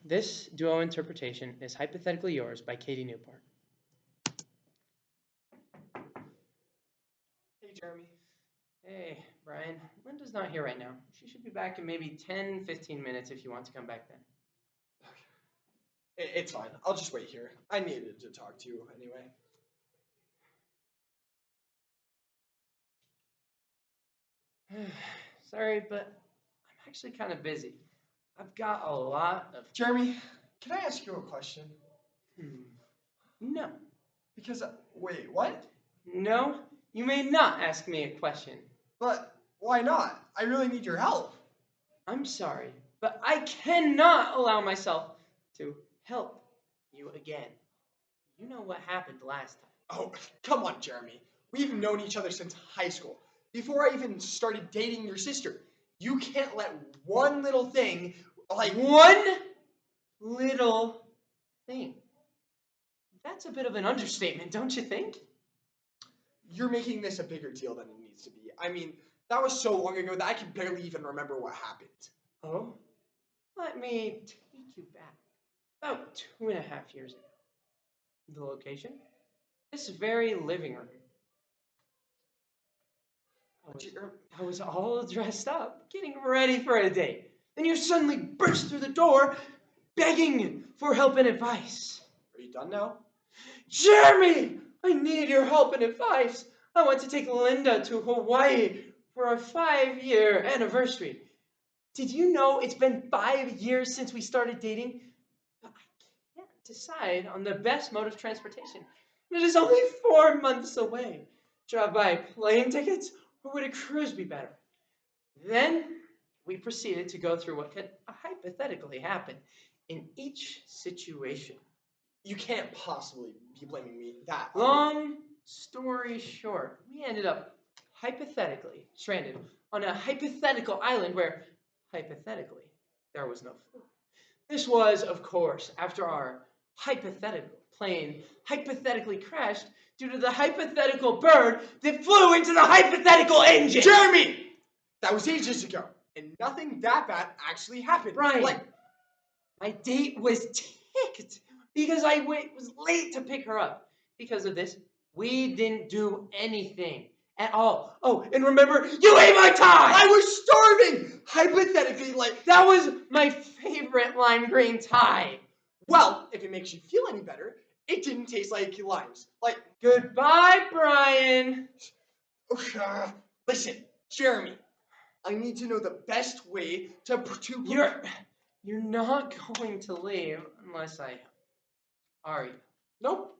This duo interpretation is Hypothetically Yours by Katie Newport. Hey, Jeremy. Hey, Brian. Linda's not here right now. She should be back in maybe 10, 15 minutes if you want to come back then. It's fine. I'll just wait here. I needed to talk to you anyway. Sorry, but I'm actually kind of busy. I've got a lot of... Jeremy, can I ask you a question? No. Because, wait, what? No, you may not ask me a question. But why not? I really need your help. I'm sorry, but I cannot allow myself to help you again. You know what happened last time. Oh, come on, Jeremy. We've known each other since high school. Before I even started dating your sister. You can't let one little thing, like... One little thing. That's a bit of an understatement, don't you think? You're making this a bigger deal than it needs to be. I mean, that was so long ago that I can barely even remember what happened. Oh? Let me take you back. About 2.5 years ago. The location? This very living room. I was all dressed up, getting ready for a date. Then you suddenly burst through the door, begging for help and advice. Are you done now? Jeremy! I need your help and advice. I want to take Linda to Hawaii for our 5-year anniversary. Did you know it's been 5 years since we started dating? But I can't decide on the best mode of transportation. It is only 4 months away. Should I buy plane tickets or would a cruise be better? Then we proceeded to go through what could hypothetically happen in each situation. You can't possibly be blaming me that. Long story short, we ended up hypothetically stranded on a hypothetical island where, hypothetically, there was no food. This was, of course, after our hypothetical plane hypothetically crashed due to the hypothetical bird that flew into the hypothetical engine. Jeremy! That was ages ago, and nothing that bad actually happened. Brian, my date was ticked because I was late to pick her up. Because of this, we didn't do anything at all. Oh, and remember, you ate my tie! I was starving! Hypothetically, that was my favorite lime green tie. Well, if it makes you feel any better, it didn't taste like limes. Goodbye, Brian. Listen, Jeremy, I need to know the best way to... You're not going to leave unless I... Are you? Nope.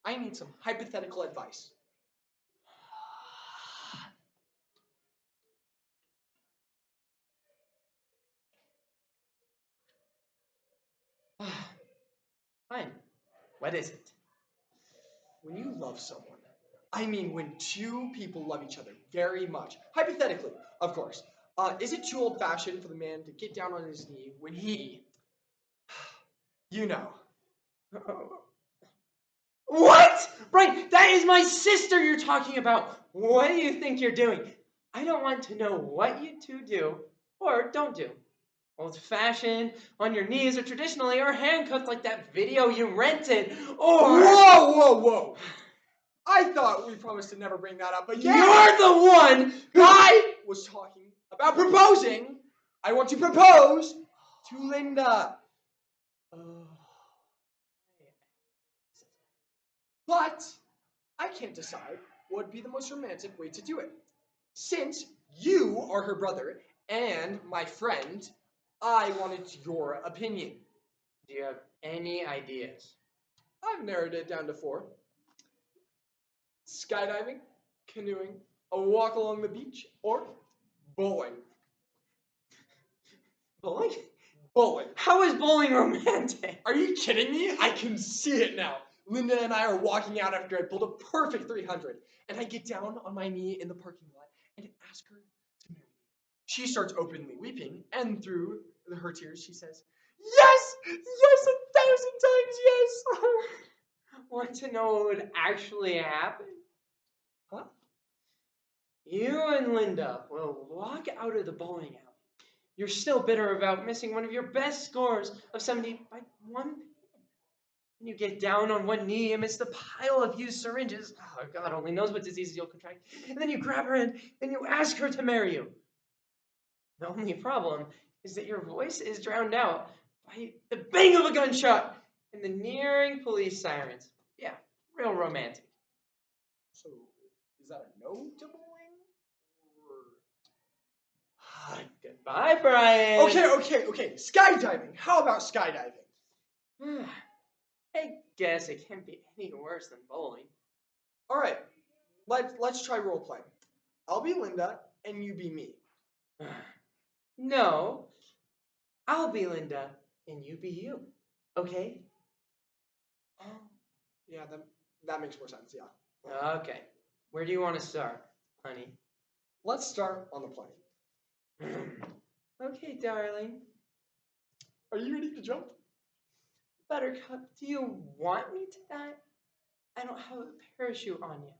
I need some hypothetical advice. Fine. What is it? When you love someone, I mean when two people love each other very much, hypothetically, of course, is it too old-fashioned for the man to get down on his knee when he... You know. What? Right, that is my sister you're talking about. What do you think you're doing? I don't want to know what you two do or don't do. Old-fashioned, on your knees, or traditionally, or handcuffed like that video you rented, or... Whoa! I thought we promised to never bring that up again. You're the one who... I was talking about proposing. I want to propose to Linda. But I can't decide what would be the most romantic way to do it. Since you are her brother and my friend, I wanted your opinion. Do you have any ideas? I've narrowed it down to 4. Skydiving, canoeing, a walk along the beach, or bowling. Bowling? Bowling. How is bowling romantic? Are you kidding me? I can see it now. Linda and I are walking out after I pulled a perfect 300, and I get down on my knee in the parking lot and ask her to marry me. She starts openly weeping, and through her tears, she says, "Yes! Yes, 1,000 times yes!" Want to know what would actually happen? Huh? You and Linda will walk out of the bowling alley, You're still bitter about missing one of your best scores of 70 by one. And you get down on one knee amidst the pile of used syringes. Oh, God only knows what diseases you'll contract. And then you grab her and you ask her to marry you. The only problem is that your voice is drowned out by the bang of a gunshot and the nearing police sirens. Yeah, real romantic. So, is that a no to bowling? Goodbye, Brian. Okay. Skydiving. How about skydiving? I guess it can't be any worse than bowling. All right, let's try role playing. I'll be Linda and you be me. No, I'll be Linda and you be you. Okay? Oh, yeah, that makes more sense. Yeah. Okay. Where do you want to start, honey? Let's start on the plane. Okay, darling. Are you ready to jump? Buttercup, do you want me to die? I don't have a parachute on yet.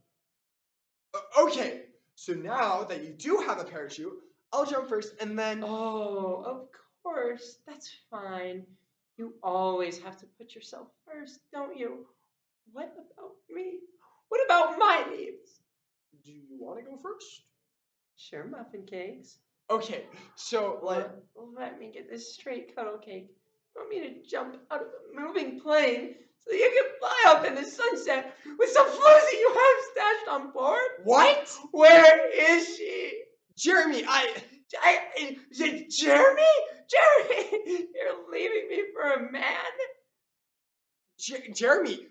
Okay, so now that you do have a parachute, I'll jump first and then... Oh, of course. That's fine. You always have to put yourself first, don't you? What about me? What about my needs? Do you want to go first? Sure, muffin cakes. Okay, so let me get this straight, cuddle cake. You want me to jump out of a moving plane so that you can fly up in the sunset with some floozy you have stashed on board? What? Where is she? Jeremy, Is it Jeremy? Jeremy, you're leaving me for a man? Jeremy,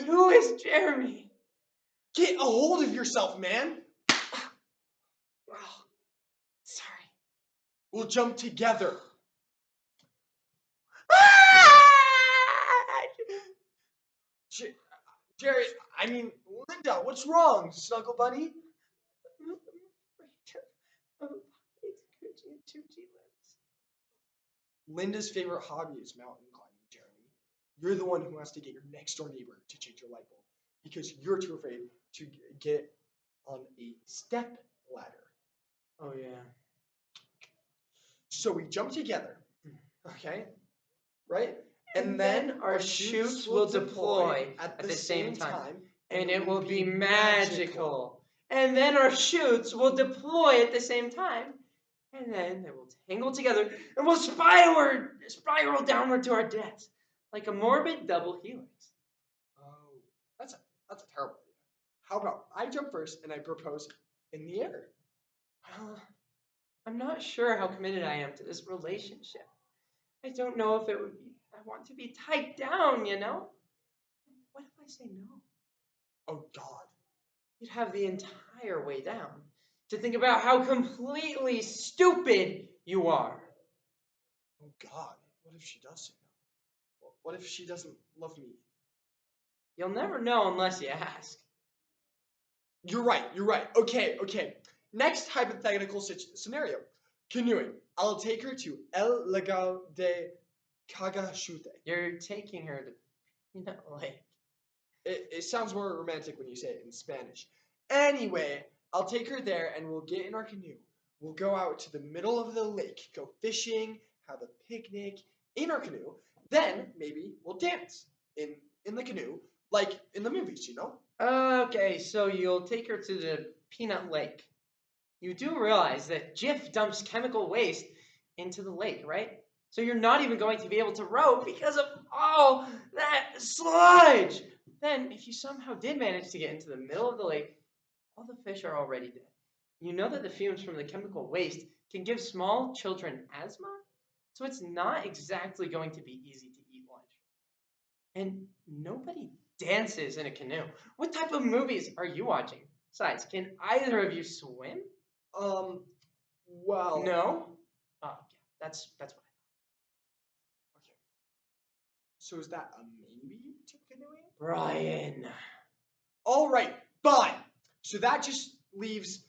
Who is Jeremy? Get a hold of yourself, man. Oh, sorry. We'll jump together. Jerry, Linda, what's wrong, Snuggle Bunny? I'm afraid of Coochie lips. Linda's favorite hobby is mountain climbing, Jeremy. You're the one who has to get your next door neighbor to change your light bulb because you're too afraid to get on a step ladder. Oh, yeah. So we jump together, okay? Right? And then our chutes will deploy at the same time. And it will be magical. And then our chutes will deploy at the same time. And then they will tangle together and we'll spiral downward to our deaths like a morbid double helix. Oh, that's a terrible idea. How about I jump first and I propose in the air? I'm not sure how committed I am to this relationship. I don't know if it would be. I want to be tied down, you know? What if I say no? Oh, God. You'd have the entire way down to think about how completely stupid you are. Oh, God. What if she does say no? What if she doesn't love me? You'll never know unless you ask. You're right. Okay. Next hypothetical scenario. Canoeing. I'll take her to El Lago de Cagachute. You're taking her to Peanut Lake. It sounds more romantic when you say it in Spanish. Anyway, I'll take her there and we'll get in our canoe. We'll go out to the middle of the lake, go fishing, have a picnic in our canoe. Then maybe we'll dance in the canoe, like in the movies, you know? Okay, so you'll take her to the Peanut Lake. You do realize that Jif dumps chemical waste into the lake, right? So you're not even going to be able to row because of all that sludge. Then, if you somehow did manage to get into the middle of the lake, all the fish are already dead. You know that the fumes from the chemical waste can give small children asthma, so it's not exactly going to be easy to eat lunch. And nobody dances in a canoe. What type of movies are you watching? Besides, can either of you swim? Well... No? Oh, yeah, that's what I thought. Okay. So is that a maybe to canoeing? Brian. All right, fine. So that just leaves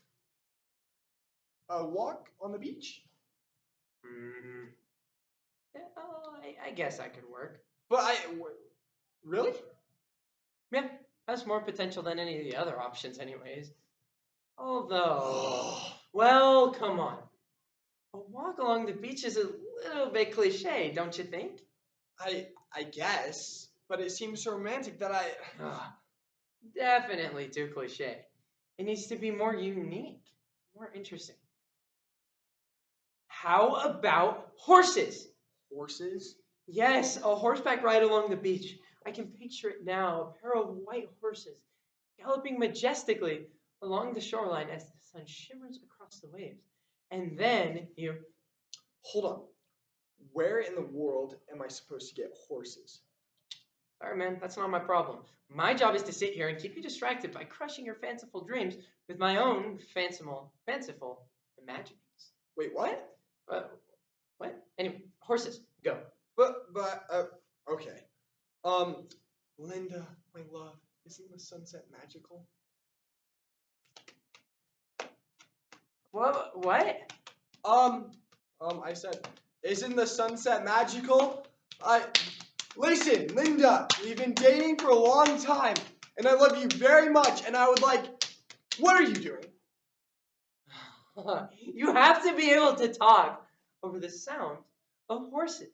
a walk on the beach? Yeah, I guess that could work. But really? Yeah, has more potential than any of the other options anyways. Although, well, come on. A walk along the beach is a little bit cliche, don't you think? I guess, but it seems so romantic that I. Ah, definitely too cliche. It needs to be more unique, more interesting. How about horses? Horses? Yes, a horseback ride along the beach. I can picture it now, a pair of white horses galloping majestically along the shoreline as the sun shimmers across the waves. And then you. Hold on. Where in the world am I supposed to get horses? Sorry, man, that's not my problem. My job is to sit here and keep you distracted by crushing your fanciful dreams with my own fanciful imaginings. Wait, what? What? Anyway, horses, go. Okay. Linda, my love, isn't the sunset magical? What? I said, isn't the sunset magical? Listen, Linda, we've been dating for a long time, and I love you very much, and I would like, what are you doing? You have to be able to talk over the sound of horses.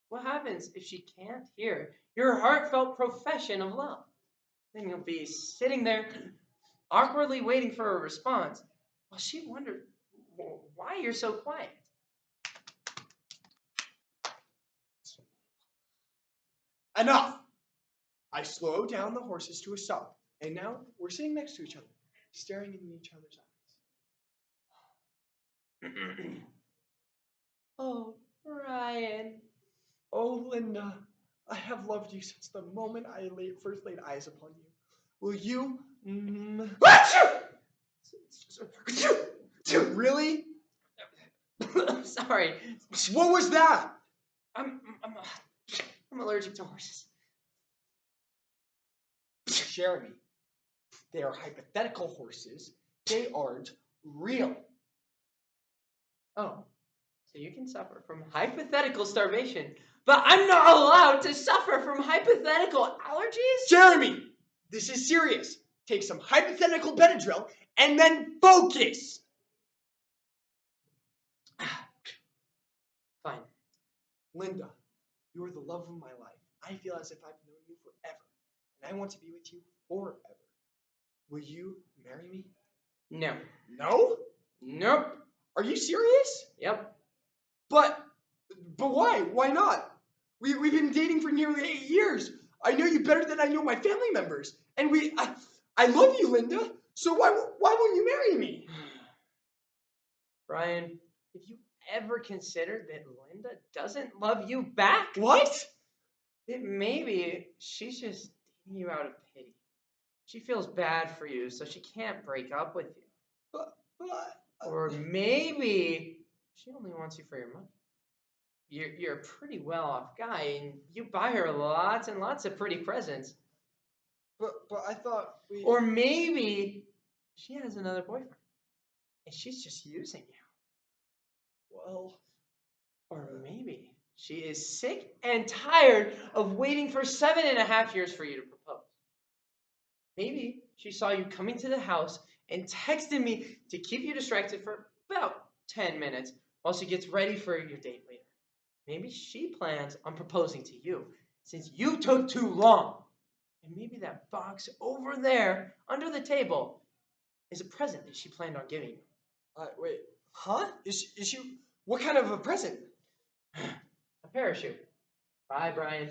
What happens if she can't hear your heartfelt profession of love? Then you'll be sitting there awkwardly waiting for a response while she wonders why you're so quiet. Enough! I slowed down the horses to a stop, and now we're sitting next to each other, staring in each other's eyes. Oh, Ryan. Oh, Linda, I have loved you since the moment I first laid eyes upon you. Will you? Really? Sorry. What was that? I'm allergic to horses. Jeremy, they are hypothetical horses. They aren't real. Oh, so you can suffer from hypothetical starvation, but I'm not allowed to suffer from hypothetical allergies? Jeremy, this is serious. Take some hypothetical Benadryl and then focus. Fine. Linda, you are the love of my life. I feel as if I've known you forever, and I want to be with you forever. Will you marry me? No. No? Nope. Are you serious? Yep. But why? Why not? We've been dating for nearly 8 years. I know you better than I know my family members. And I love you, Linda. So why won't you marry me? Brian, have you ever considered that Linda doesn't love you back? What? That maybe she's just dating you out of pity. She feels bad for you, so she can't break up with you. Or maybe she only wants you for your money. You're a pretty well-off guy, and you buy her lots and lots of pretty presents. But I thought we. Or maybe she has another boyfriend, and she's just using you. Well. Or maybe she is sick and tired of waiting for 7.5 years for you to propose. Maybe she saw you coming to the house and texted me to keep you distracted for about 10 minutes while she gets ready for your date later. Maybe she plans on proposing to you since you took too long. And maybe that box over there under the table is a present that she planned on giving you. Wait. Huh? Is she? What kind of a present? A parachute. Bye, Brian.